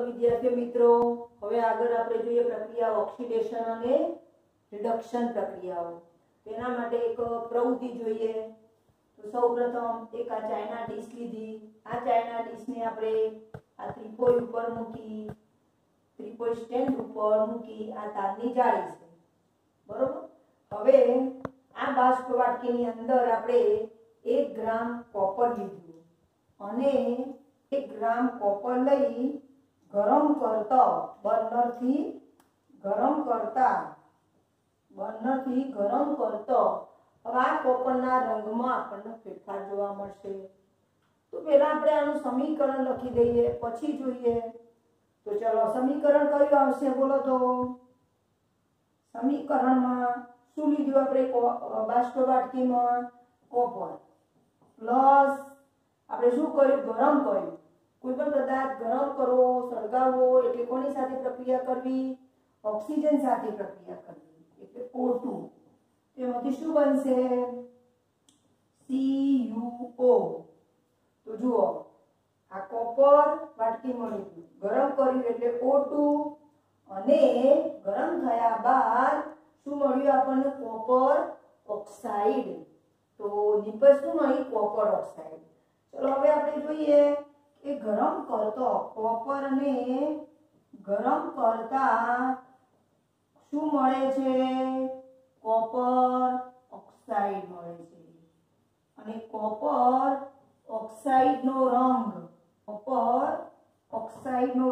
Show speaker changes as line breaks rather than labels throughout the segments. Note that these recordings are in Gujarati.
तो विद्यार्थी मित्रों હવે આગળ આપણે જોઈએ પ્રક્રિયા ઓક્સિડેશન અને રિડક્શન પ્રક્રિયાઓ। તેના માટે એક પ્રવૃત્તિ જોઈએ। તો સૌપ્રથમ એક આ ચાઇના ડીશ લીધી। આ ચાઇના ડીશને આપણે આ ત્રિકોણ ઉપર મૂકી, ત્રિકોણ સ્ટેન્ડ ઉપર મૂકી, આ તારની જાળી છે, બરોબર। હવે આ બાષ્પ વાટકીની અંદર આપણે 1 ગ્રામ કોપર લીધું અને 1 ગ્રામ કોપર લઈ ગરમ કરતા બર્નરથી ગરમ કરતા હવે આ કોપરના રંગમાં આપણને ફેરફાર જોવા મળશે। તો પહેલા આપણે આનું સમીકરણ લખી દઈએ, પછી જોઈએ। તો ચલો સમીકરણ કયું આવશે બોલો તો। સમીકરણમાં શું લીધું આપણે? બાષ્પ વાટકીમાં કોપર પ્લસ આપણે શું કર્યું? ગરમ કર્યું। કોઈ પણ પદાર્થ ગરમ કરવો, સળગાવવો એટલે કોની સાથે પ્રક્રિયા કરવી? ઓક્સિજન સાથે પ્રક્રિયા કરવી, એટલે O2। તેમાંથી શું બનશે? CuO। તો જુઓ આ કોપર વાટકીમાં લીધું, ગરમ કર્યું એટલે O2 અને ગરમ થયા બાદ શું મળ્યું આપણને? Copper oxide. તો નિપજ શું મળી? Copper oxide. ચલો હવે આપણે જોઈએ કે ગરમ કરતો કોપરને ગરમ કરતા શું મળે છે? કોપર ઓક્સાઇડ મળે છે। અને કોપર ઓક્સાઇડનો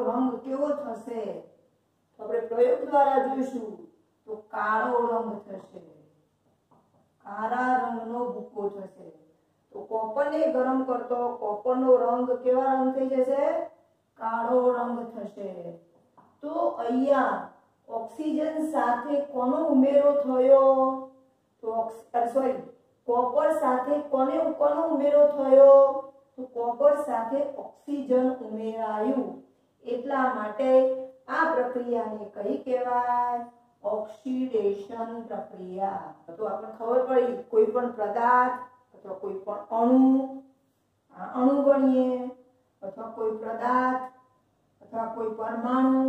રંગ કેવો થશે? તો આપણે પ્રયોગ દ્વારા જોઈશું તો કાળો રંગ થશે, કાળા રંગનો ભૂકો થશે। તો કોપરને ગરમ કરતો કોપરનો રંગ કેવા રંગ થઈ જશે? કાળો રંગ થશે। તો અહીંયા ઓક્સિજન સાથે કોનો ઉમેરો થયો? તો કોપર સાથે કોનો ઉમેરો થયો? તો કોપર સાથે ઓક્સિજન ઉમેરાયું। એટલા માટે આ પ્રક્રિયાને કઈ કહેવાય? ઓક્સિડેશન પ્રક્રિયા। તો આપણને ખબર પડી કોઈ પણ પદાર્થ અથવા કોઈ પણ અણુ ગણીએ અથવા કોઈ પદાર્થ અથવા કોઈ પરમાણુ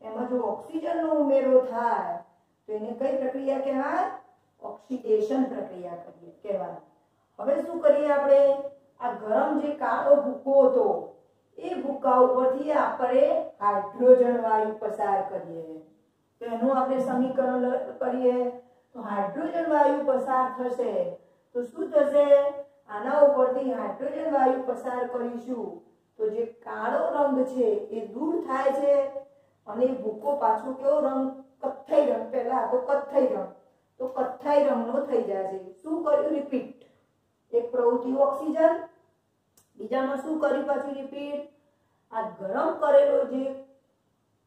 એમાં જો ઓક્સિજનનો ઉમેરો થાય તો એને કઈ પ્રક્રિયા કહેવાય? ઓક્સિડેશન પ્રક્રિયા કહેવાય। હવે શું કરીએ આપણે? આ ગરમ જે કાળો ભૂકો હતો એ ભૂકા ઉપરથી આપણે હાઇડ્રોજન વાયુ પસાર કરીએ। તો એનું આપણે સમીકરણ કરીએ તો હાઇડ્રોજન વાયુ પસાર થશે તો શું થશે? આના ઉપરથી હાઇડ્રોજન વાયુ પસાર કરીશું તો જે કાળો રંગ છે એ દૂર થાય છે અને ભૂકો પાછો કેવો રંગ? કથ્થઈ રંગ। પહેલા તો કથ્થઈ રંગ, તો કથ્થઈ રંગનો થઈ જાય છે। શું કર્યું? રિપીટ। એક પ્રવૃત્તિ ઓક્સિજન, બીજામાં શું કર્યું? પાછું રિપીટ। આ ગરમ કરેલો જે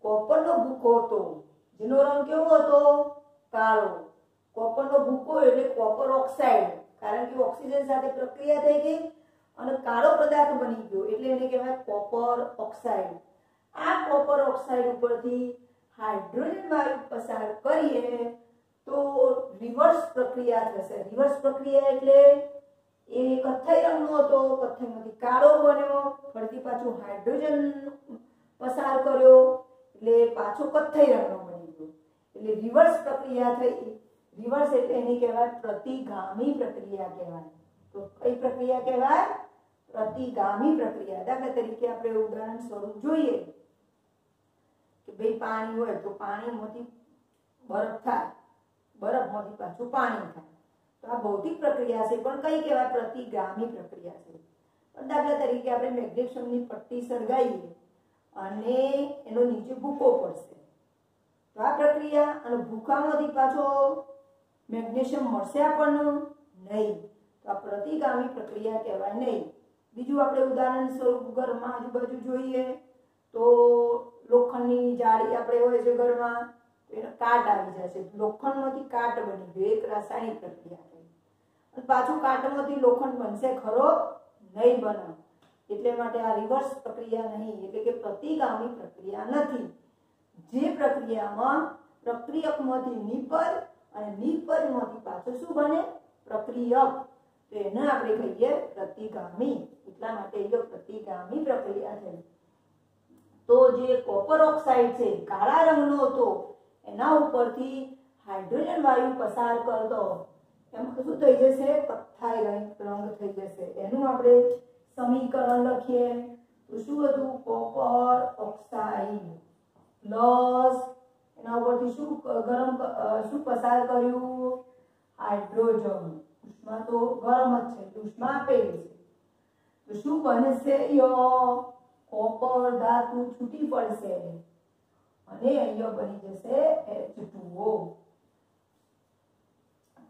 કોપરનો ભૂકો હતો જેનો રંગ કેવો હતો? કાળો। કોપરનો ભૂકો એટલે કોપર ઓક્સાઇડ, કારણ કે ઓક્સિજન સાથે પ્રક્રિયા થઈ ગઈ અને કાળો પદાર્થ બની ગયો એટલે એને કહેવાય કોપર ઓક્સાઇડ। આ કોપર ઓક્સાઇડ ઉપરથી હાઇડ્રોજન વાયુ પસાર કરીએ તો રિવર્સ પ્રક્રિયા થશે। રિવર્સ પ્રક્રિયા એટલે એ કથ્થઈ રંગનો હતો, કથ્થઈમાંથી કાળો બન્યો, ફરીથી પાછું હાઇડ્રોજન પસાર કર્યો એટલે પાછો કથ્થઈ રંગનો બની ગયો, એટલે રિવર્સ પ્રક્રિયા થઈ। રિવર્સ એટલે એની કહેવાય પ્રતિગામી પ્રક્રિયા કહેવાય। તો કઈ પ્રક્રિયા કહેવાય? પ્રતિગામી પ્રક્રિયા। દાખલા તરીકે આપણે ઉદાહરણ સ્વરૂપ જોઈએ કે ભાઈ પાણી હોય તો પાણીમાંથી બરફ થાય, બરફમાંથી પાછું પાણી થાય। તો આ ભૌતિક પ્રક્રિયા છે પણ કઈ કહેવાય? પ્રતિગામી પ્રક્રિયા છે। પણ દાખલા તરીકે આપણે મેગ્નેશિયમની પટ્ટી સળગાવીએ અને એનો નીચે ભૂકો પડશે તો આ પ્રક્રિયા અને ભૂકામાંથી પાછો મેગ્નેશિયમ મળશે આપણને નહીં, તો આ પ્રતિગામી પ્રક્રિયા કહેવાય નહીં। બીજું આપણે ઉદાહરણ સ્વરૂપ ઘરમાં આજુબાજુ જોઈએ તો લોખંડની જાળી આપણે હોય છે ઘરમાં તો એનો કાટ આવી જશે, લોખંડમાંથી કાટ બની ગયો, એક રાસાયણિક પ્રક્રિયા થઈ અને પાછું કાટમાંથી લોખંડ બનશે ખરો? નહીં બને। એટલે માટે આ રિવર્સ પ્રક્રિયા નહીં, એટલે કે પ્રતિગામી પ્રક્રિયા નથી। જે પ્રક્રિયામાં પ્રક્રિયકમાંથી નિપજ અને નિપજમાંથી પાછો શું બને? પ્રક્રિયક। તો એને આપણે કહીએ પ્રતિગામી। એટલા માટે એ પ્રતિગામી પ્રક્રિયા છે। તો જે કોપર ઓક્સાઇડ છે કાળા રંગનો હતો એના ઉપરથી હાઇડ્રોજન વાયુ પસાર કરતો એમાં શું થઈ જશે? કથ્થાઈ રંગ થઈ જશે. એનું આપણે સમીકરણ લખીએ તો શું હતું? કોપર ઓક્સાઇડ પ્લસ એના ઉપરથી શું પસાર કર્યું? હાઇડ્રોજન. ઉષ્મા તો ગરમ જ છે, ઉષ્મા આપેલી છે તો શું બનશે? કોપર ધાતુ છૂટી પડશે અને અહીંયા બની જશે H2O.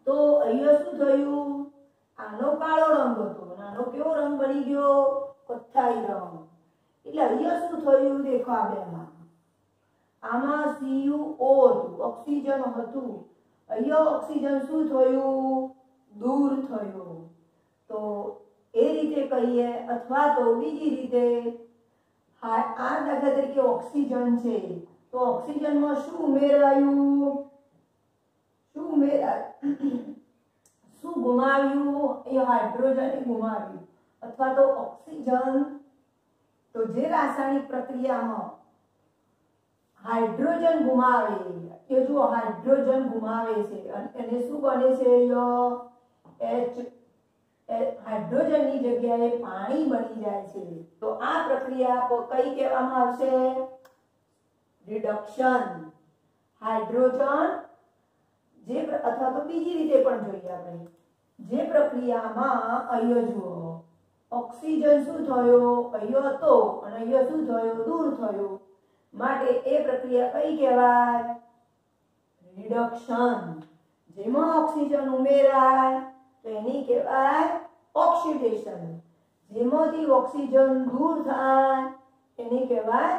તો અહીંયા શું થયું? આનો કાળો રંગ હતો અને આનો કેવો રંગ બની ગયો? કથ્થાઈ રંગ. એટલે અહીંયા શું થયું? દેખો આ બેમાં આમાં CuO હતું, ઓક્સિજન હતું. અહીંયા ઓક્સિજન શું થયું? દૂર થયું. તો એ રીતે કહીએ અથવા તો બીજી રીતે આ દાખલા તરીકે ઓક્સિજન છે તો ઓક્સિજનમાં શું ઉમેરાયું? શું ઉમેરાયું? શું ગુમાવ્યું? એ હાઇડ્રોજન ગુમાવ્યું. અથવા તો ઓક્સિજન તો જે રાસાયણિક પ્રક્રિયામાં હાઇડ્રોજન ગુમાવે એ જો હાઇડ્રોજન ગુમાવે છે અને શું બને છે? હાઇડ્રોજનની જગ્યાએ પાણી બની જાય છે. તો આ પ્રક્રિયા કઈ કહેવામાં આવશે? રિડક્શન. હાઇડ્રોજન જે અથવા તો બીજી રીતે પણ જોઈએ આપણે જે પ્રક્રિયામાં અહીંયા જુઓ ઓક્સિજન શું થયો? અહીંયા હતો અને અહીંયા શું થયો? દૂર થયો. માટે એ પ્રક્રિયા કઈ કહેવાય? રિડક્શન. જેમાં ઓક્સિજન ઉમેરાય તો એની કહેવાય ઓક્સિડેશન. જેમાંથી ઓક્સિજન દૂર થાય એની કહેવાય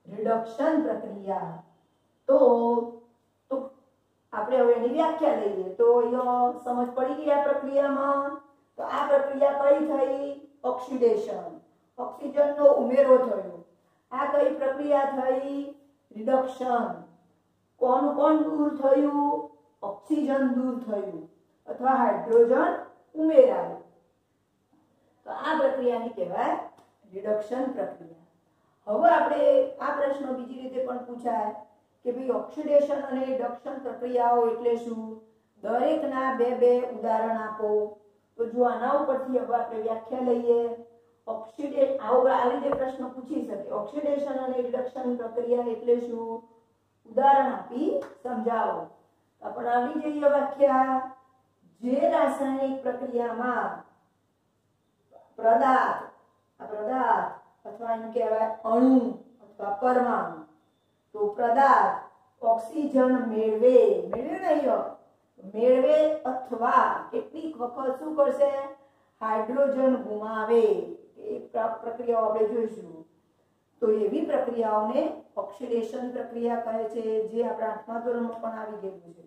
રિડક્શન પ્રક્રિયા. તો આપણે હવે એની વ્યાખ્યા લઈએ તો અહીંયા સમજ પડી ગઈ આ પ્રક્રિયામાં. તો આ પ્રક્રિયા કઈ થઈ? ઓક્સિડેશન. ઓક્સિજનનો ઉમેરો થયો. આ કઈ પ્રક્રિયા થઈ? રિડક્શન. કોણ દૂર થયું? ઓક્સિજન દૂર થયું અથવા હાઇડ્રોજન ઉમેરાયું. તો આ પ્રક્રિયાને કહેવાય રિડક્શન પ્રક્રિયા. હવે આપણે આ પ્રશ્ન બીજી રીતે પણ પૂછાય કે ભાઈ ઓક્સિડેશન અને રિડક્શન પ્રક્રિયાઓ એટલે શું? દરેકના બે ઉદાહરણ આપો. તો જો આના ઉપરથી હવે આપણે વ્યાખ્યા લઈએ. આવી રીતે પ્રશ્ન પૂછી શકે ઓક્સિડેશન અને રિડક્શન પ્રક્રિયા એટલે શું? ઉદાહરણ આપી સમજાવો. આપણે આવી જઈએ વ્યાખ્યા. જે રાસાયણિક પ્રક્રિયામાં પદાર્થ અથવા એમ કહેવાય અણુ અથવા પરમાણુ તો પદાર્થ ઓક્સિજન મેળવે અથવા કેટલીક વખત શું કરશે? હાઇડ્રોજન ગુમાવે. એ પ્રક્રિયાઓ આપણે જોઈશું. તો એવી પ્રક્રિયાઓને ઓક્સિડેશન પ્રક્રિયા કહે છે જે આપણા 8મા ધોરણમાં પણ આવી ગયેલું છે.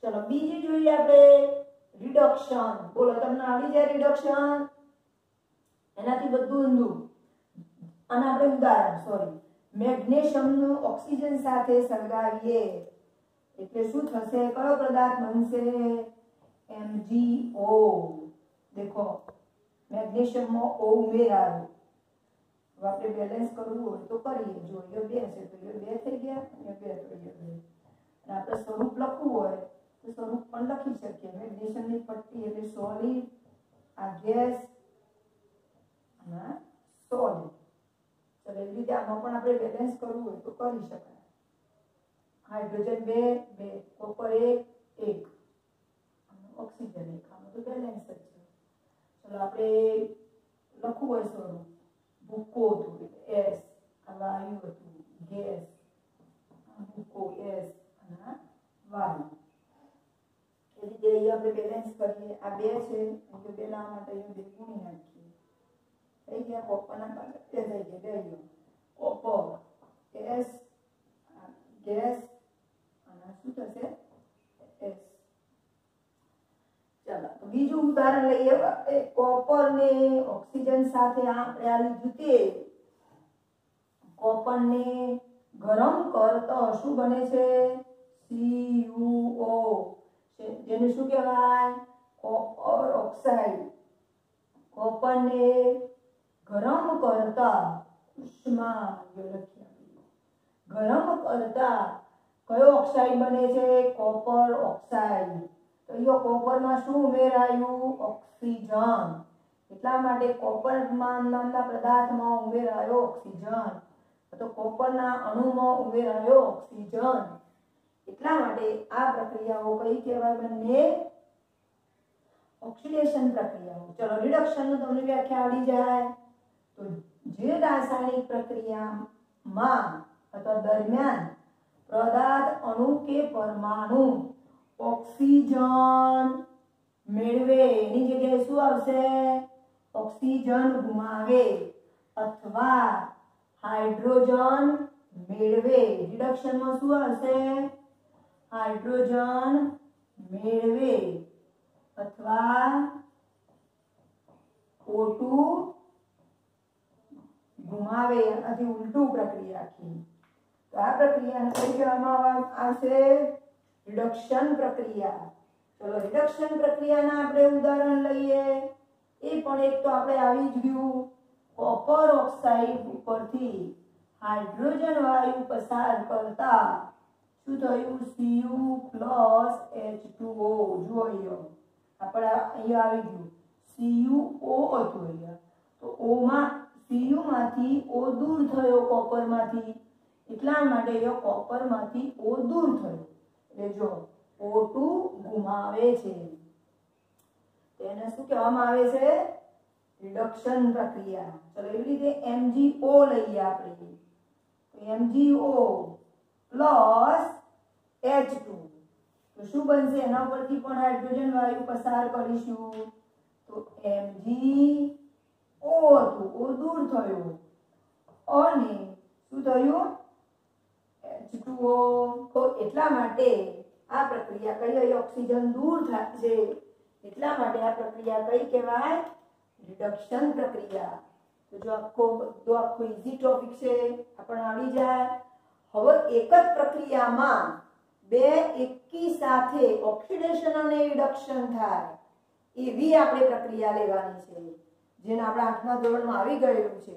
ચલો બીજી જોઈએ આપણે રિડક્શન. બોલો તમને આવી જાય રિડક્શન? એનાથી બધું ઊંધું. અને આપણે ઉદાહરણ મેગ્નેશિયમનું ઓક્સિજન સાથે સળગાવીએ એટલે શું થશે? કયો પદાર્થ બનશે? MgO. દેખો મેગ્નેશિયમમાં O ઉમેરાયો. હવે આપણે બેલેન્સ કરવું હોય તો કરીએ. જો એ 2 છે તો એ 2 થઈ ગયા અને 2 તો એ 2. અને આપણે સ્વરૂપ લખવું હોય તો સ્વરૂપ પણ લખી શકીએ. મેગ્નેશિયમની પટ્ટી એટલે સોલિડ, આ ગેસ અને સોલિડ. તો એવી રીતે આમાં પણ આપણે બેલેન્સ કરવું હોય તો કરી શકાય. હાઇડ્રોજન 2 કોપર 1 ઓક્સિજન 1 આમાં તો બેલેન્સ જ છે. ચલો આપણે લખવું હોય સ્વરૂપ ભૂકો હતું S, આ વાયુ હતું ગેસ, આ ભૂકો S અને વાયુ. એ રીતે અહીંયા આપણે બેલેન્સ કરીએ. આ 2 છે એટલે 2 લાવવા માટે અહીંયા 2 ગુણી નાખીએ. થઈ ગયા કોપરના પાછળ 2 થઈ ગયા. કોપર S ગેસ અને શું થશે? S. ચાલો તો બીજું ઉદાહરણ લઈએ. કોપર ને ઓક્સિજન સાથે આપણે આ લીધું તે કોપરને ગરમ કરતો શું બને છે? CuO. જેને શું કહેવાય? Copper oxide. કોપરને ગરમ કરતા ઉષ્મા લખ્યા. ગરમ કરતા કયો ઓક્સાઇડ બને છે? Copper oxide. તો અહીંયા કોપરમાં શું ઉમેરાયું? ઓક્સિજન. એટલા માટે કોપર નામના પદાર્થમાં ઉમેરાયો ઓક્સિજન. તો કોપરના અણુમાં ઉમેરાયો ઓક્સિજન. એટલા માટે આ પ્રક્રિયાઓ કઈ કહેવાય? બંને ઓક્સિડેશન પ્રક્રિયાઓ. ચલો રિડક્શનનું તમને વ્યાખ્યા આવડી જાય. તો જે રાસાયણિક પ્રક્રિયામાં અથવા દરમિયાન પદાર્થ અણુ કે પરમાણુ ઓક્સિજન મેળવે, એની જગ્યાએ શું આવશે? ઓક્સિજન ગુમાવે અથવા હાઇડ્રોજન મેળવે. રિડક્શનમાં શું આવશે? હાઇડ્રોજન મેળવે અથવા O2 ગુમાવે. આથી ઉલટું પ્રક્રિયા આખી. તો આ પ્રક્રિયાને કઈ કહેવામાં આવશે? રિડક્શન પ્રક્રિયા. ચલો રિડક્શન પ્રક્રિયાના આપણે ઉદાહરણ લઈએ. એ પણ એક તો આપણે આવી જ ગયું. કોપર ઓક્સાઇડ ઉપરથી હાઇડ્રોજન વાયુ પસાર કરતા શું થયું? Cu+H2O. જુઓ આપણે અહીંયા આવી ગયું CuO હતું અહીંયા. તો O માં Cu માંથી O દૂર થયો કોપરમાંથી. એટલા માટે એ કોપરમાંથી O દૂર થયો. એટલે જો O2 ગુમાવે છે. તેને શું કહેવામાં આવે છે? રિડક્શન પ્રક્રિયા. ચલો એવી રીતે MgO લઈએ આપણે. MgO પ્લસ H2 તો શું બનશે? એના પરથી પણ હાઇડ્રોજન વાયુ પસાર કરીશું. તો MgO હતું, O દૂર થયો અને શું થયું? H2O. તો એટલા માટે આ પ્રક્રિયા કઈ? ઓક્સિજન દૂર થાય છે. એટલા માટે આ પ્રક્રિયા કઈ કહેવાય? રિડક્શન પ્રક્રિયા. તો જો આખો ઈઝી ટોપિક છે, આપણને આવડી જાય. હવે એક જ પ્રક્રિયામાં બે એકી સાથે ઓક્સિડેશન અને રિડક્શન થાય એવી આપણે પ્રક્રિયા લેવાની છે, જેને આપણા 8મા ધોરણમાં આવી ગયેલું છે.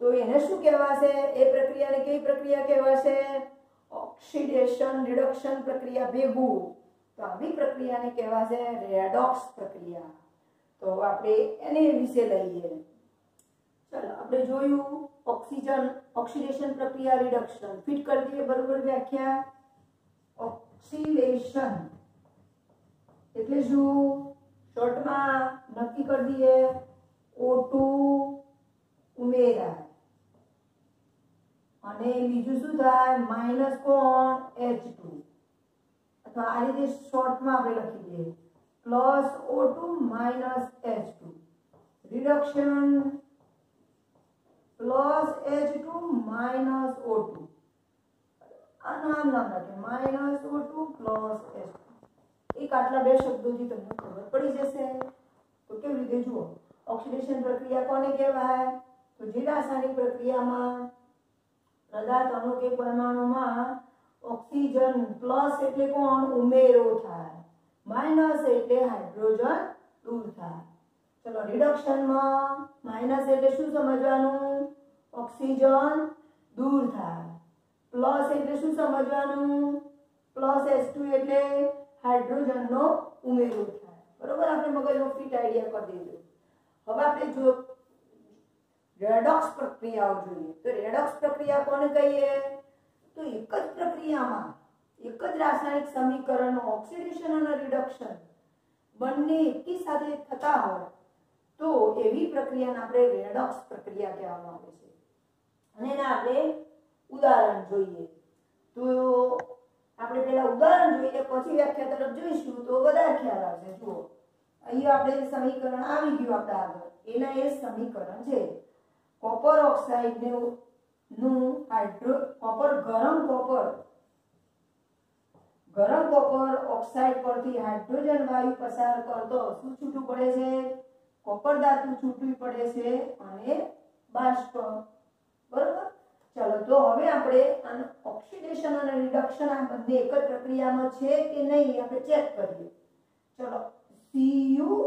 તો એને શું કહેવાશે? એ પ્રક્રિયાને કઈ પ્રક્રિયા કહેવાશે? ઓક્સિડેશન રિડક્શન પ્રક્રિયા ભેગું. તો આવી પ્રક્રિયાને કહેવાશે રેડોક્સ પ્રક્રિયા. તો આપણે એને વિશે લઈએ. ચલો આપણે જોયું ઓક્સિડેશન પ્રક્રિયા, રિડક્શન. ફિટ કરી દઈએ બરોબર વ્યાખ્યા. ઓક્સિડેશન એટલે શું? શોર્ટમાં નક્કી કરી દઈએ. O2 ઉમેરાય અને બીજું શું થાય? માઇનસ કોણ? H2. અથવા આ રીતે શોર્ટમાં આપણે લખી દઈએ +O2 -H2. Reduction +H2 -O2. આ નામ લખે -O2 +H2. એક આટલા બે શબ્દોથી તમને ખબર પડી જશે. તો કેવી રીતે જુઓ? ઓક્સિડેશન પ્રક્રિયા કોને કહેવાય? તો જે રાસાયણિક પ્રક્રિયામાં પદાર્થ અણુ કે પરમાણુમાં ઓક્સિજન પ્લસ એટલે કોણ? ઉમેરો થાય. માઇનસ એટલે હાઇડ્રોજન દૂર થાય. ચલો રિડક્શનમાં માઇનસ એટલે શું સમજવાનું? ઓક્સિજન દૂર થાય. પ્લસ એટલે શું સમજવાનું? +H2 એટલે હાઇડ્રોજનનો ઉમેરો થાય. બરોબર? આપણે મગજનો ફિટ આઈડિયા કરી દીધો. હવે આપણે જો રેડોક્સ પ્રક્રિયાઓ જોઈએ. તો રેડોક્સ પ્રક્રિયા કોને કહીએ? તો એક જ પ્રક્રિયામાં એક જ રાસાયણિક સમીકરણ ઓક્સિડેશન અને રિડક્શન બંને એકી સાથે થતા હોય તો એવી પ્રક્રિયાને આપણે રેડોક્સ પ્રક્રિયા કહેવામાં આવે છે. અને એના આપણે ઉદાહરણ જોઈએ. તો આપણે પહેલા ઉદાહરણ જોઈએ, પછી વ્યાખ્યા તરફ જોઈશું તો વધારે ખ્યાલ આવશે. જુઓ અહીંયા આપણે સમીકરણ આવી ગયું આપણા આગળ. એના એ સમીકરણ છે. કોપર ઓક્સાઇડ નું ગરમ કોપર ઓક્સાઇડ પરથી હાઇડ્રોજન વાયુ પસાર કરતો શું છૂટું પડે છે? કોપર ધાતુ છૂટવી પડે છે અને બાષ્પ. બરોબર? ચલો તો હવે આપણે ઓક્સિડેશન અને રિડક્શન આ બંને એક જ પ્રક્રિયામાં છે કે નહીં આપણે ચેક કરીએ. ચલો CuO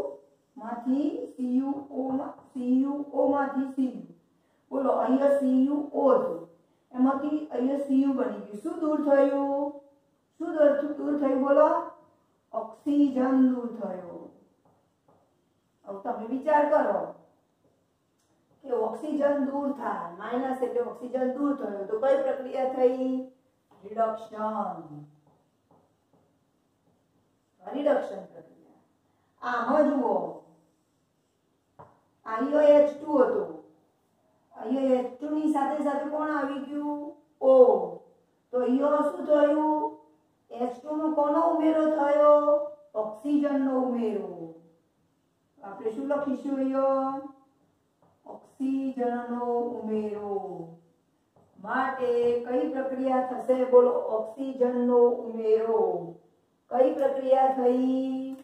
માંથી Cu બોલો અહીંયા CuO હતું, એમાંથી અહીંયા Cu બની ગયું. શું દૂર થયું? શું દૂર થયું? બોલો, ઓક્સિજન દૂર થયો. હવે તમે વિચાર કરો કે ઓક્સિજન દૂર થાય, માઇનસ એટલે ઓક્સિજન દૂર થયો, તો કઈ પ્રક્રિયા થઈ? રિડક્શન. રિડક્શન પ્રક્રિયા. આમાં જુઓ, અહીંયા H2 હતું, અહીંયા H2 ની સાથે સાથે કોણ આવી ગયું? O. તો અહીંયા શું થયું? H2 નો કોનો ઉમેરો થયો? ઓક્સિજનનો ઉમેરો. આપણે શું લખીશું અહીંયા? ઓક્સિજનનો ઉમેરો. માટે કઈ પ્રક્રિયા થશે? બોલો, ઓક્સિજનનો ઉમેરો. કઈ પ્રક્રિયા થઈ?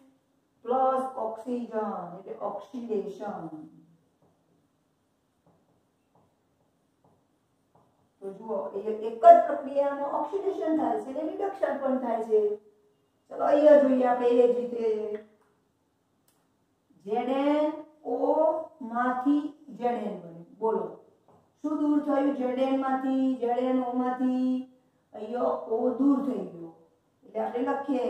પ્લસ ઓક્સિજન એટલે ઓક્સિડેશન. તો જુઓ, એક જ પ્રક્રિયામાં ઓક્સિડેશન થાય છે અને રિડક્શન પણ થાય છે. ચલો અહીંયા જોઈએ આપણે એ જ રીતે ZnO માંથી Zn બને. બોલો, શું દૂર થયું? Zn માંથી, ZnO માંથી અહીંયા O દૂર થઈ ગયો, એટલે આપણે લખીએ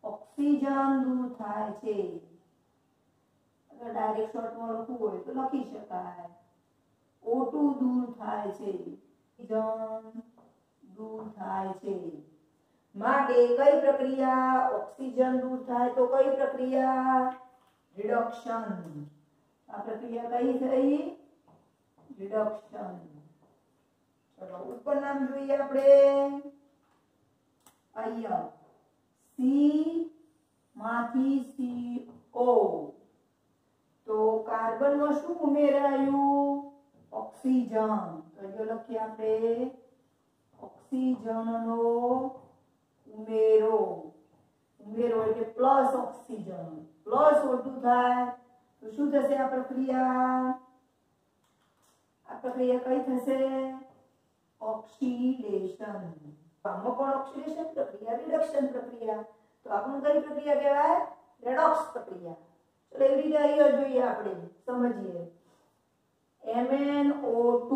ઓક્સિજન દૂર થાય છે. અગર ડાયરેક્ટ શોર્ટમાં લખવું હોય તો લખી શકાય O2 દૂર થાય છે, ઓક્સિજન દૂર થાય છે. માટે કઈ પ્રક્રિયા? ઓક્સિજન દૂર થાય તો કઈ પ્રક્રિયા? રિડક્શન. આ પ્રક્રિયા કઈ થઈ? રિડક્શન. ચલો ઉપર નામ જોઈએ આપણે. અહીંયા C માંથી CO, તો કાર્બનમાં શું ઉમેરાયું? ઓક્સિજન. તો જો લખીએ આપણે ઓક્સિજનનો ઉમેરો. ઉમેરો એટલે પ્લસ ઓક્સિજન, પ્લસ O2 થાય તો શું થશે? આ પ્રક્રિયા કઈ થશે? ઓક્સિડેશન. આમાં પણ ઓક્સિડેશન પ્રક્રિયા, રિડક્શન પ્રક્રિયા. તો આપણને કઈ પ્રક્રિયા કહેવાય? રેડોક્સ પ્રક્રિયા. ચલો એવી રીતે અહીંયા જોઈએ, આપણે સમજીએ. MnO2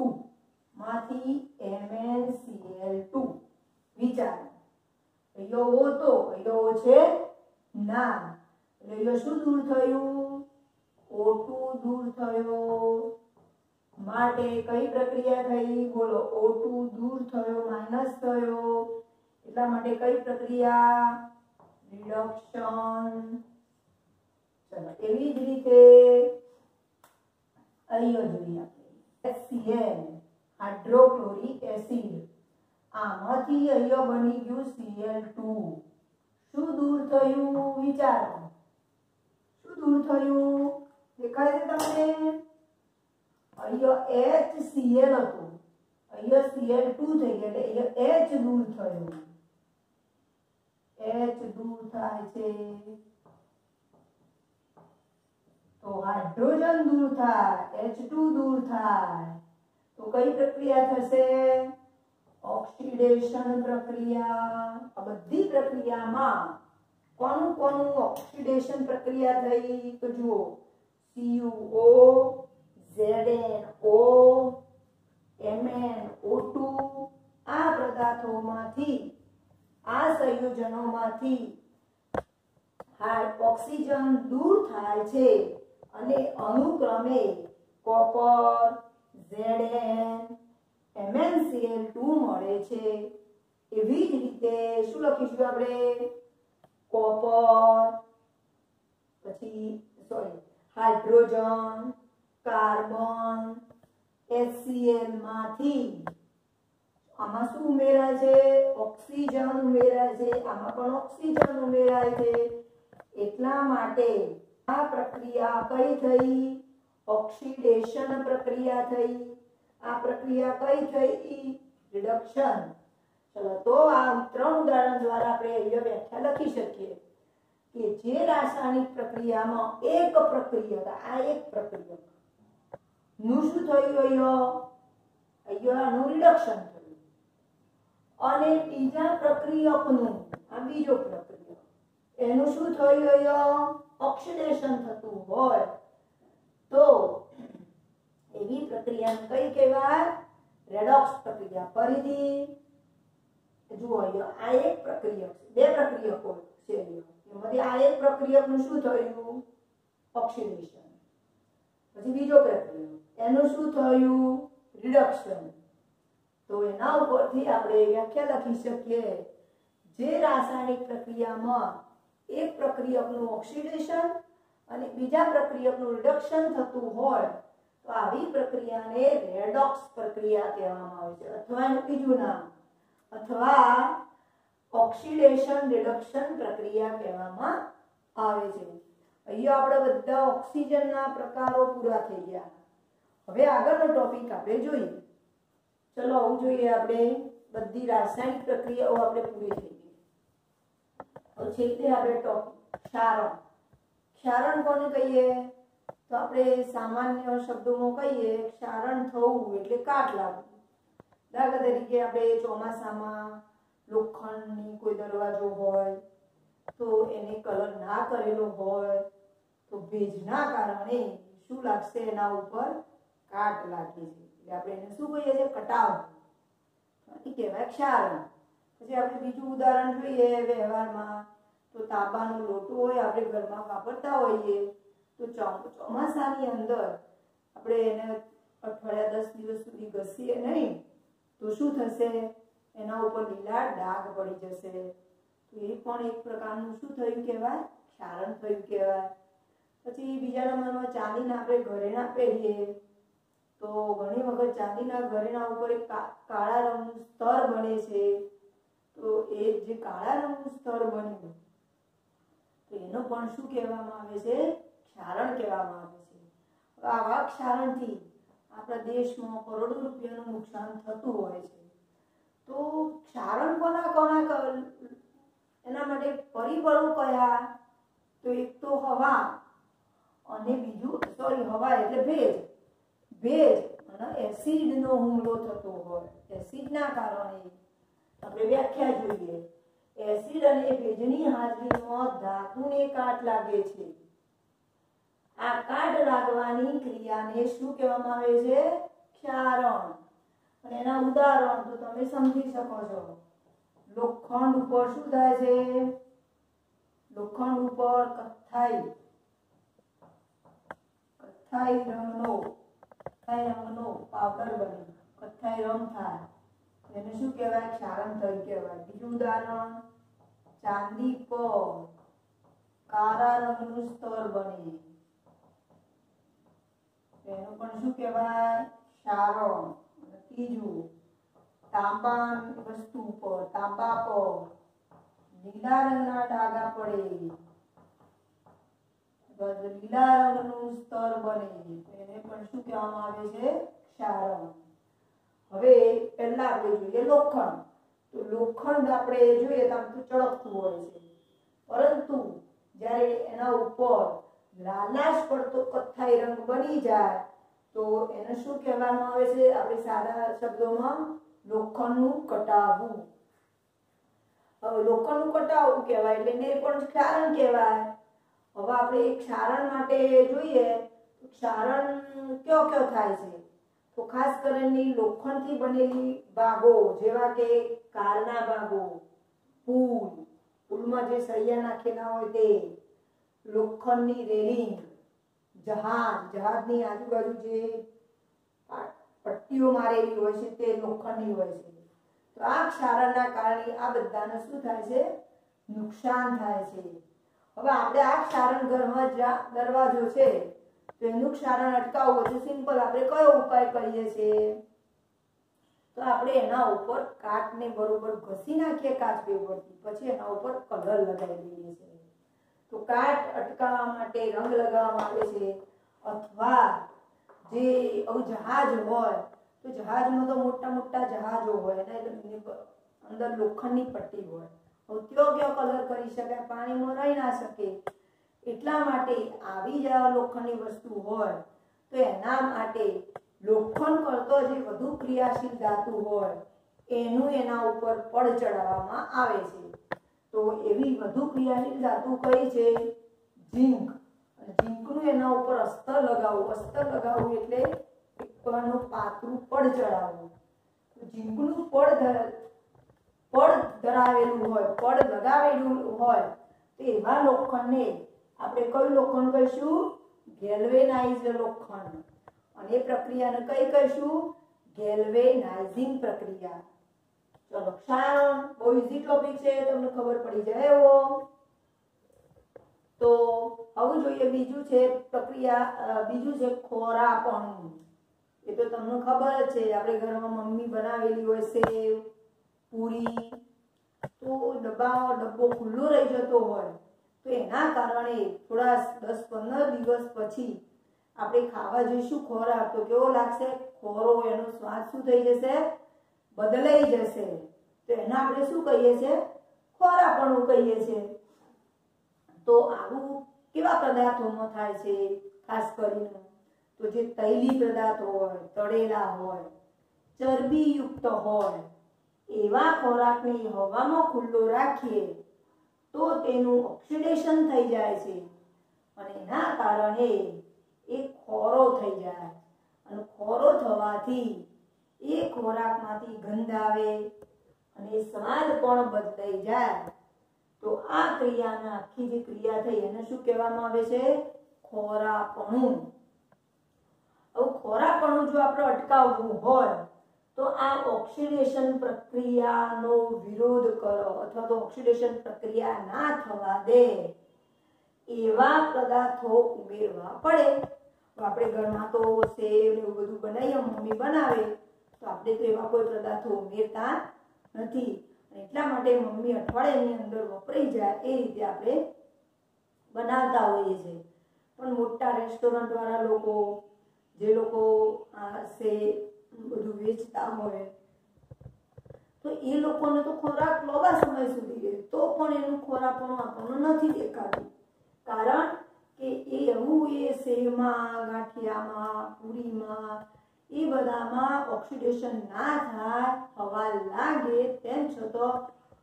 માંથી MnCl2. વિચાર, અહીંયા O તો અહીંયા O છે ના, એટલે અહીંયા શું દૂર થયું? O2 દૂર થયો. માટે કઈ પ્રક્રિયા થઈ? બોલો, O2 દૂર થયો, માઈનસ થયો, એટલા માટે કઈ પ્રક્રિયા? રિડક્શન. ચલો એવી જ રીતે અહીંયા જોઈએ આપણે HCl, હાઇડ્રોક્લોરિક એસિડ. આમાંથી અહીંયા બની ગયું Cl2. શું દૂર થયું? વિચારો, શું દૂર થયું? દેખાય છે તમને? અહીંયા HCl હતું, અહીંયા Cl2 થઈ ગયા, એટલે અહીંયા H દૂર થયું. H દૂર થાય છે તો હાઇડ્રોજન દૂર થાય, H2 દૂર થાય, તો કઈ પ્રક્રિયા થશે? ઓક્સિડેશન પ્રક્રિયા. આ બધી પ્રક્રિયામાં કોનું ઓક્સિડેશન પ્રક્રિયા થઈ? તો જુઓ, CuO, ZnO, MnO2 આ પદાર્થોમાંથી, આ સંયોજનોમાંથી ઓક્સિજન દૂર થાય છે અને અનુક્રમે કોપર, Zn, MnCl2 મળે છે. એવી જ રીતે શું લખીશું આપણે? કોપર, પછી હાઇડ્રોજન, કાર્બન, HCl માંથી આમાં શું ઉમેરાય છે? ઓક્સિજન ઉમેરાય છે. આમાં પણ ઓક્સિજન ઉમેરાય છે. એટલા માટે આ પ્રક્રિયા કઈ થઈ? ઓક્સિડેશન પ્રક્રિયા થઈ. આ પ્રક્રિયા કઈ થઈ? રિડક્શન. ચલો તો આ ત્રણ ઉદાહરણ દ્વારા આપણે અહીંયા વ્યાખ્યા લખી શકીએ કે જે રાસાયણિક પ્રક્રિયામાં એક પ્રક્રિયક, આ એક પ્રક્રિયક નું શું થયું? અહીંયાનું રિડક્શન થયું અને બીજા પ્રક્રિયકનું, આ બીજો પ્રક્રિયક, એનું શું થયું? ઓક્સિડેશન થતું હોય તો એવી પ્રક્રિયાને કઈ કહેવાય? રેડોક્સ પ્રક્રિયા. ફરીથી જુઓ, અહીંયા આ એક પ્રક્રિયક છે, બે પ્રક્રિયકો છે. એમાંથી આ એક પ્રક્રિયકનું શું થયું? ઓક્સિડેશન. પછી બીજો પ્રક્રિયક, એનું શું થયું? રિડક્શન. તો એના ઉપરથી આપણે વ્યાખ્યા લખી શકીએ, જે રાસાયણિક પ્રક્રિયામાં એક પ્રક્રિયકનું ઓક્સિડેશન અને બીજા પ્રક્રિયકનું રિડક્શન થતું હોય તો આવી પ્રક્રિયાને રેડોક્સ પ્રક્રિયા કહેવામાં આવે છે, અથવા એનું બીજું નામ અથવા ઓક્સિડેશન રિડક્શન પ્રક્રિયા કહેવામાં આવે છે. અહીંયા આપણે બધા ઓક્સિજનના પ્રકારો પૂરા થઈ ગયા. હવે આગળનો ટોપિક આપણે જોઈએ. ચલો આવું જોઈએ, આપણે બધી રાસાયણિક પ્રક્રિયાઓ આપણે પૂરી થઈ ગઈ. છેલ્લે આપણે ટોપિક ક્ષારણ. ક્ષારણ કોને કહીએ? તો આપણે સામાન્ય શબ્દોમાં કહીએ, ક્ષારણ થવું એટલે કાટ લાગવું. દાખલા તરીકે આપણે ચોમાસામાં લોખંડની કોઈ દરવાજો હોય તો એને કલર ના કરેલો હોય તો ભેજના કારણે શું લાગશે? એના ઉપર કાટ લાગે છે. એટલે આપણે એને શું કહીએ છીએ? કટાવ. એ કહેવાય ક્ષારણ. પછી આપણે બીજું ઉદાહરણ જોઈએ વ્યવહારમાં, તો તાંબાનો લોટો હોય, આપણે ઘરમાં વાપરતા હોઈએ, તો ચોમાસાની અંદર આપણે એને અઠવાડિયા 10 દિવસ સુધી ઘસીએ નહીં તો શું થશે? એના ઉપર લીલા ડાઘ પડી જશે. તો એ પણ એક પ્રકારનું શું થયું કહેવાય? ક્ષારણ થયું કહેવાય. પછી બીજા નંબરમાં ચાંદીના આપણે ઘરેણા પહેરીએ તો ઘણી વખત ચાંદીના ઘરેણા ઉપર એક કાળા રંગનું સ્તર બને છે. તો એ જે કાળા રંગનું સ્તર બન્યું તો એનો પણ શું કહેવામાં આવે છે? ક્ષારણ કહેવામાં આવે છે. આવા ક્ષારણથી આપણા દેશમાં કરોડો રૂપિયાનું નુકસાન થતું હોય છે. તો ક્ષારણ કોના એના માટે પરિબળો કયા? તો એક તો હવા અને બીજું હવા એટલે ભેજ અને એસિડનો હુમલો થતો હોય. એસિડના કારણે આપણે વ્યાખ્યા જોઈએ, એસિડ અને ભેજની હાજરીમાં ધાતુને કાટ લાગે છે. આ કાટ લાગવાની ક્રિયાને શું કહેવામાં આવે છે? ક્ષારણ. અને એના ઉદાહરણ તો તમે સમજી શકો છો. લોખંડ ઉપર શું થાય છે? લોખંડ ઉપર કથ્થાઈ રંગનો પાવડર બને, કથ્થાઈ રંગ થાય, એને શું કહેવાય? ક્ષારણ થયું કહેવાય. બીજું ઉદાહરણ, ચાંદી પર કાળા રંગનું સ્તર બને, એનું પણ શું કહેવાય? ક્ષારણ. ત્રીજું, તાંબા પર લીલા રંગના ડાઘા પડે, લીલા રંગનું સ્તર બને, એને પણ શું કહેવામાં આવે છે? ક્ષારણ. હવે પહેલા આપણે જોઈએ લોખંડ. તો લોખંડ આપણે જોઈએ તો આમ ચળકતું હોય છે, પરંતુ જ્યારે એના ઉપર લાલાશ પડતો કથ્થાઈ રંગ બની જાય તો એને શું કહેવામાં આવે છે? આપણે સાદા શબ્દોમાં લોખંડનું કટાવવું. હવે લોખંડનું કટાવવું કહેવાય એટલે એને પણ ક્ષારણ કહેવાય. હવે આપણે ક્ષારણ માટે જોઈએ તો ક્ષારણ કયો થાય છે? તો ખાસ કરીને લોખંડથી બનેલી ભાગો, જેવા કે કારના ભાગો, પુલમાં જે સળિયા નાખેલા હોય તે, લોખંડની રેલિંગ, જહાજની આજુબાજુ જે પટ્ટીઓ મારેલી હોય છે તે લોખંડની હોય છે. તો આ ક્ષારણના કારણે આ બધાને શું થાય છે? નુકસાન થાય છે. હવે આપણે આ ક્ષારણ ઘરમાં દરવાજો છે તો એનું ક્ષારણ અટકાવવું તો સિમ્પલ આપણે કયો ઉપાય કરીએ છીએ? તો આપણે એના ઉપર કાચને બરોબર ઘસી નાખીએ કાચ પેપરથી, પછી એના ઉપર કલર લગાવી દઈએ છીએ. તો કાટ અટકાવવા માટે રંગ લગાવવામાં આવે છે. અથવા જે જહાજ હોય તો જહાજમાં તો મોટા જહાજો હોય ને અંદર લોખંડની પટ્ટી હોય, કયો કલર કરી શકાય? પાણીમાં રહી ના શકે. એટલા માટે આવી જ લોખંડની વસ્તુ હોય તો એના માટે લોખંડ કરતો જે વધુ ક્રિયાશીલ ધાતુ હોય એનું એના ઉપર પડ ચડાવવામાં આવે છે. તો એવી વધુ ક્રિયાશીલ ધાતુ કઈ છે? ઝીંક. ઝીંકનું એના ઉપર અસ્તર લગાવવું. અસ્તર લગાવવું એટલે પ્રકારનું પાતળું પડ ચડાવવું. ઝીંકનું પડ ધરાવેલું હોય, પડ લગાવેલું હોય તો એવા લોખંડને આપણે કયું લોખંડ કહીશું? ગેલ્વેનાઇઝ્ડ લોખંડ. અને એ પ્રક્રિયાને કઈ કહીશું? ગેલ્વેનાઇઝિંગ પ્રક્રિયા. ચલો ક્ષારણ બહુ ઈઝી ટોપિક છે, તમને ખબર પડી જાય એવો. તો આવું જોઈએ. બીજું છે પ્રક્રિયા, બીજું છે ખોરાપણું. એ તો તમને ખબર જ છે, આપણે ઘરમાં મમ્મી બનાવેલી હોય સેવ પૂરી, તો ડબ્બો ખુલ્લો રહી જતો હોય તો એના કારણે થોડા 10-15 દિવસ પછી આપણે ખાવા જઈશું ખોરાક, તો કેવો લાગશે? ખોરો. એનો સ્વાદ શું થઈ જશે? બદલાઈ જશે. તો એને આપણે શું કહીએ છીએ? ખોરાપણું કહીએ છીએ. તો આવું કેવા પદાર્થોમાં થાય છે? ખાસ કરીને તો જે તૈલી પદાર્થો હોય, તળેલા હોય, ચરબીયુક્ત હોય, એવા ખોરાકને હવામાં ખુલ્લો રાખીએ તો તેનું ઓક્સિડેશન થઈ જાય છે અને એના કારણે એ ખોરો થઈ જાય. અને ખોરો થવાથી એ ખોરાકમાંથી ગંધ આવે અને સ્વાદ પણ બદલાઈ જાય. તો આ ક્રિયાના આખી જે ક્રિયા થઈ એને શું કહેવામાં આવે છે? ખોરાપણું. હવે ખોરાપણું જો આપણે અટકાવવું હોય તો આ ઓક્સિડેશન પ્રક્રિયાનો વિરોધ કરો અથવા તો ઓક્સિડેશન પ્રક્રિયા ના થવા દે એવા પદાર્થો ઉમેરવા પડે. આપણે ઘરમાં તો સેવ ને એવું બધું બનાવીએ, મમ્મી બનાવે, તો આપણે તો એવા કોઈ પદાર્થો ઉમેરતા નથી. એટલા માટે મમ્મી અઠવાડિયાની અંદર વપરાઈ જાય એ રીતે આપણે બનાવતા હોઈએ છીએ. પણ મોટા રેસ્ટોરન્ટ વાળા લોકો, જે લોકો બધું વેચતા હોય, તો એ લોકોને તો ખોરાક લાંબા સમય સુધી રહે, તો પણ એનું ખોરાપણું આપણને નથી દેખાતું. કારણ કે એ એવું એ સેવમાં, ગાંઠિયામાં, પૂરીમાં, એ બધામાં ઓક્સિડેશન ના થાય, હવા લાગે તેમ છતાં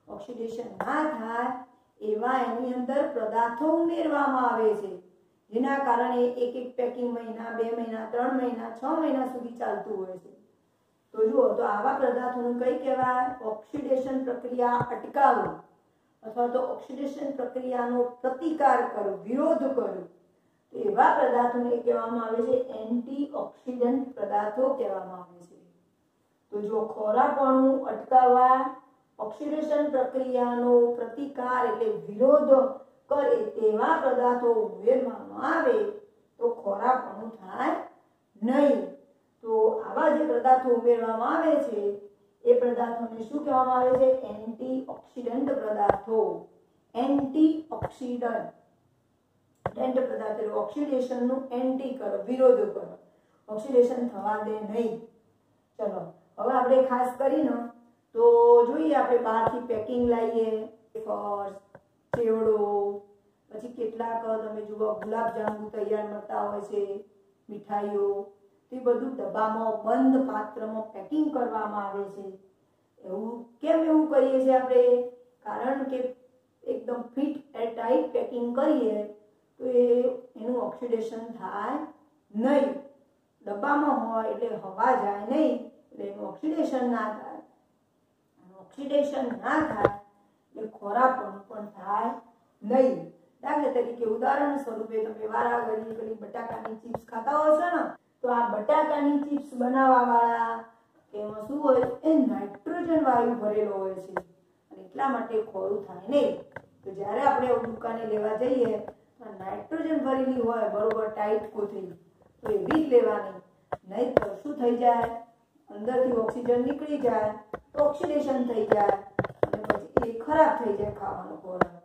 ઓક્સિડેશન ના થાય એવા એની અંદર પદાર્થો ઉમેરવામાં આવે છે, જેના કારણે એક પેકિંગ મહિના, 2 મહિના, 3 મહિના, 6 મહિના સુધી ચાલતું હોય છે. તો જુઓ, તો આવા પદાર્થોને કઈ કહેવાય? ઓક્સિડેશન પ્રક્રિયા અટકાવવું અથવા તો ઓક્સિડેશન પ્રક્રિયાનો પ્રતિકાર કરો, વિરોધ કરો, તો એવા પદાર્થોને કહેવામાં આવે છે એન્ટીઓક્સિડન્ટ પદાર્થો કહેવામાં આવે છે. તો જો ખોરાપણું અટકાવવા, ઓક્સિડેશન પ્રક્રિયાનો પ્રતિકાર એટલે વિરોધ કરે તેવા પદાર્થો ઉમેરવામાં આવે તો ખોરાપણું થાય નહીં. તો આવા જે પદાર્થો ઉમેરવામાં આવે છે એ પદાર્થોને શું કહેવામાં આવે છે? એન્ટીઓક્સિડન્ટ પદાર્થો. એન્ટીઓક્સિડન્ટ પદાર્થો ઓક્સિડેશનનું એન્ટી કરો, વિરોધ કરો, ઓક્સિડેશન થવા દે નહીં. ચલો હવે આપણે ખાસ કરીને તો જોઈએ, આપણે બહારથી પેકિંગ લાવીએ, વેફર્સ, ચેવડો, પછી કેટલાક તમે જુઓ ગુલાબજાંબુ તૈયાર મળતા હોય છે, મીઠાઈઓ, તે બધું ડબ્બામાં બંધ પાત્રમાં પેકિંગ કરવામાં આવે છે. કેમ એવું કરીએ છીએ આપણે? કારણ કે એકદમ ફિટ એરટાઇટ પેકિંગ કરીએ તો એનું ઓક્સિડેશન થાય નહીં. ડબ્બામાં હોય એટલે હવા જાય નહીં, એટલે એનું ઓક્સિડેશન ના થાય. ઓક્સિડેશન ના થાય એટલે ખોરાપણું પણ થાય નહીં. દાખલા તરીકે ઉદાહરણ સ્વરૂપે તમે વારાઘડી પેલી બટાકાની ચિપ્સ ખાતા હો છો ને, તો આ બટાકાની ચિપ્સ બનાવવા વાળા એમાં શું હોય? એ નાઇટ્રોજન વાયુ ભરેલો હોય છે અને એટલા માટે ખોરું થાય નહીં. તો જ્યારે આપણે દુકાને લેવા જઈએ તો નાઇટ્રોજન ભરેલી હોય, બરોબર ટાઈટ કોથળી, તો એવી જ લેવાની. નહીં તો શું થઈ જાય? અંદરથી ઓક્સિજન નીકળી જાય તો ઓક્સિડેશન થઈ જાય અને પછી એ ખરાબ થઈ જાય ખાવાનો ખોરાક.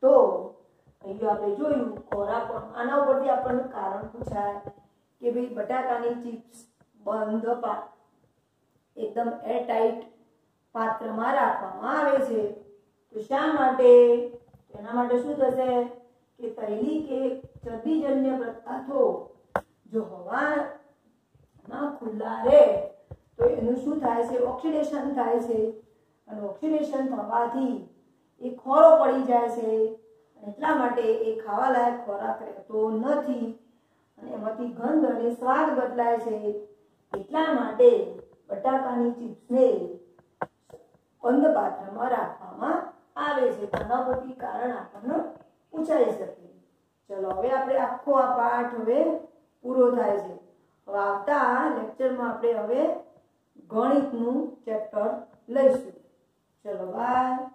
તો અહીં આપણે જોયું ખોરાપણ. આના ઉપરથી આપણને કારણ પૂછાય કે ભાઈ બટાકાની ચિપ્સ બંધ એકદમ એરટાઇટ પાત્રમાં રાખવામાં આવે છે, તો શા માટે? એના માટે શું થશે કે તૈલી કે ચરબીજન્ય પદાર્થો જો હવામાં ખુલ્લા રહે તો એનું શું થાય છે? ઓક્સિડેશન થાય છે અને ઓક્સિડેશન થવાથી એ ખોરો પડી જાય છે. એટલા માટે એ ખાવા લાયક ખોરાક રહેતો નથી અને એમાંથી ગંધ અને સ્વાદ બદલાય છે. એટલા માટે બટાકાની ચિપ્સને બંધ પાત્રમાં રાખવામાં આવે છે. તેના પરથી કારણ આપણને પૂછાઈ શકે. ચલો હવે આપણે આખો આ પાઠ હવે પૂરો થાય છે. હવે આવતા લેક્ચરમાં આપણે હવે ગણિતનું ચેપ્ટર લઈશું. ચલો બાય.